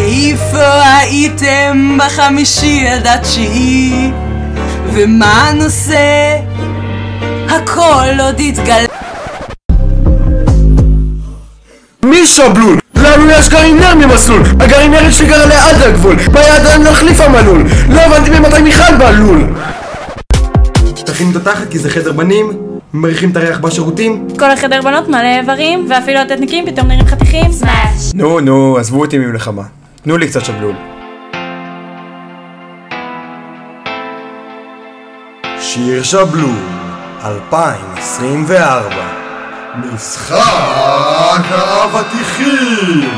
איפה הייתם בחמישי עד התשיעי? ומה הנושא? הכל עוד יתגלה. מי שבלול? לנו יש גרעינר ממסלול. הגרעינרית שגרה ליד הגבול, ביד הם להחליף המלול. לא הבנתי ממתי מיכל בלול. תכין את התחת כי זה חדר בנים, מריחים את הריח בשירותים. כל החדר בנות מלא איברים, ואפילו הטטניקים פתאום נראים חתיכים. סמאש. נו, עזבו אותי ממלחמה. תנו לי קצת שבלול. שיר שבלול 2024 משחק האבטיחים.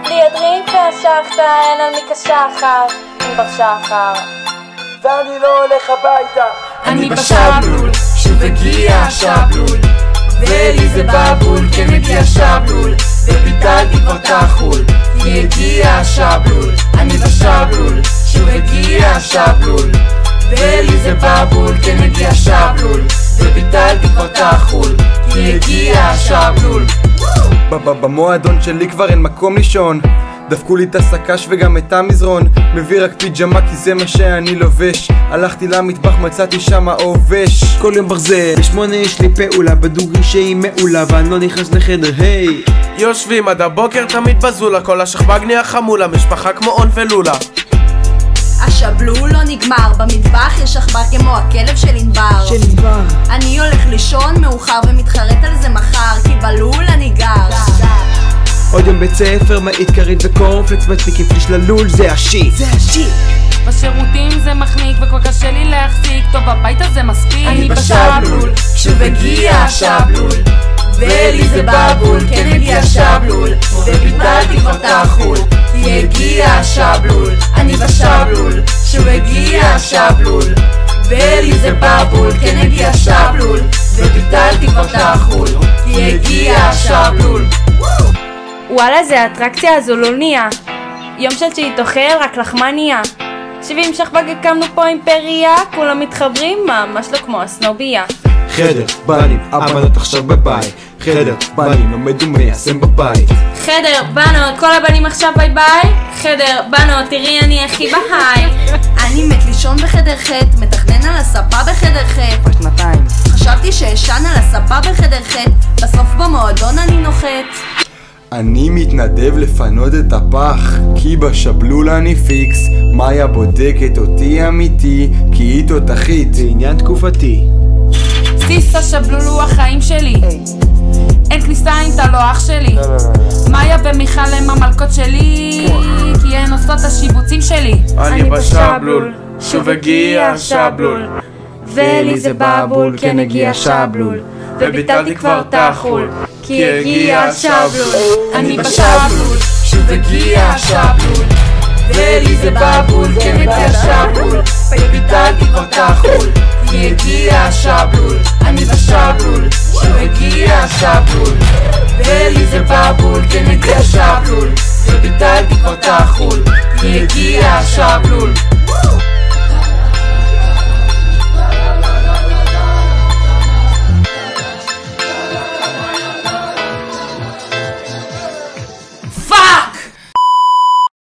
לידרין כשחת, אין על מי כשחר, אם בשחר. ואני לא הולך הביתה, אני בשבלול, שוב הגיע השבלול, ולי זה בבול, כן הגיע שבלול, וביטלתי כבר תחול, כי הגיע השבלול. אני בשבלול, שוב הגיע השבלול, ולי זה בבול, כן הגיע שבלול, וביטלתי כבר תחול, כי הגיע השבלול. במועדון שלי כבר אין מקום לישון, דפקו לי את הסקש וגם את המזרון. מביא רק פיג'מה כי זה מה שאני לובש. הלכתי למטבח מצאתי שמה עובש. כל יום ברזל ב8 יש לי פעולה בדוגרי שהיא מעולה, ואני לא נכנס לחדר היי. יושבים עד הבוקר תמיד בזולה, כל השכבג נהיה חמולה, משפחה כמו און ולולה. השבלול לא נגמר, במטבח יש עכבר כמו הכלב של ענבר. אני הולך לישון מאוחר ומתחרט על זה מחר, כי בלול אני גר. עוד יום בית ספר, מאית כרית וקורנפלקס, מדפיקים פליש ללול, זה השיט. בשירותים זה מחניק וכבר קשה לי להחזיק, טוב הביתה זה מספיק. אני בשבלול, שוב הגיע השבלול, ולי זה בבול, כן הגיע שבלול, וביטלתי כבר תחול, כי הגיע השבלול. אני בשבלול, שוב הגיע השבלול, ולי זה בבול, כן הגיע שבלול, וביטלתי כבר תחול, כי הגיע השבלול. וואלה זה אטרקציה הזולוניה, יום של שהיא תאכל רק לחמניה. 70 שכבג הקמנו פה אימפריה, כולם מתחברים ממש לא כמו הסנוביה. חדר בנים, הבנות עכשיו בבית. חדר בנים, לומד ומיישם בבית. חדר בנות, כל הבנים עכשיו ביי ביי. חדר בנות, תראי אני הכי בהיי. אני מת לישון בחדר ח', מתכנן על הספה בחדר ח'. כבר שנתיים חשבתי שאשן על הספה בחדר ח', בסוף במועדון אני נוחת. אני מתנדב לפנות את הפח, כי בשבלול אני פיקס. מאיה בודקת אותי אמיתי, כי היא תותחית, זה עניין תקופתי. סיס השבלול הוא החיים שלי, אין כניסה אם אתה לא אח שלי. מאיה ומיכל הם המלכות שלי, כי הן עושות השיבוצים שלי. אני בשבלול, שוב הגיע השבלול, ולי זה בבול, כן הגיע שבלול, וביטלתי כבר תחול, כי הגיע השבלול. אני בשבלול, שוב הגיע השבלול, ולי זה בבול, כן הגיע שבלול, וביטלתי כבר תחול, כי הגיע השבלול. אני בשבלול, שוב הגיע השבלול, ולי זה בבול, כן הגיע שבלול, וביטלתי כבר תחול, כי הגיע השבלול.